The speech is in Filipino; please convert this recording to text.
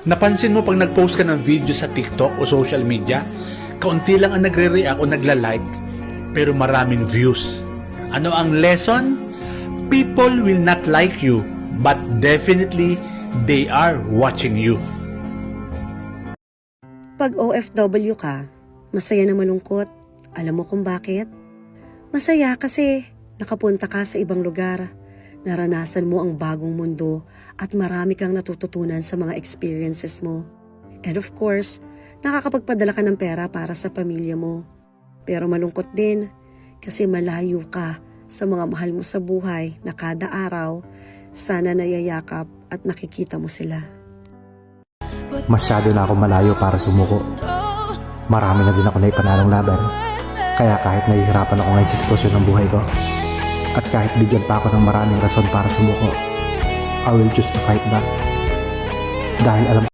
Napansin mo pag nag-post ka ng video sa TikTok o social media, kaunti lang ang nagre-react o nagla-like, pero maraming views. Ano ang lesson? People will not like you, but definitely they are watching you. Pag OFW ka, masaya na malungkot. Alam mo kung bakit? Masaya kasi nakapunta ka sa ibang lugar. Naranasan mo ang bagong mundo at marami kang natututunan sa mga experiences mo. And of course, nakakapagpadala ka ng pera para sa pamilya mo. Pero malungkot din kasi malayo ka sa mga mahal mo sa buhay na kada araw sana nayayakap at nakikita mo sila. Masyado na ako malayo para sumuko. Marami na din ako naipanalong laban. Kaya kahit nahihirapan ako ngayon sa sitwasyon ng buhay ko, at kahit bigyan pa ako ng maraming rason para sumuko, I will choose to fight back. Dahil alam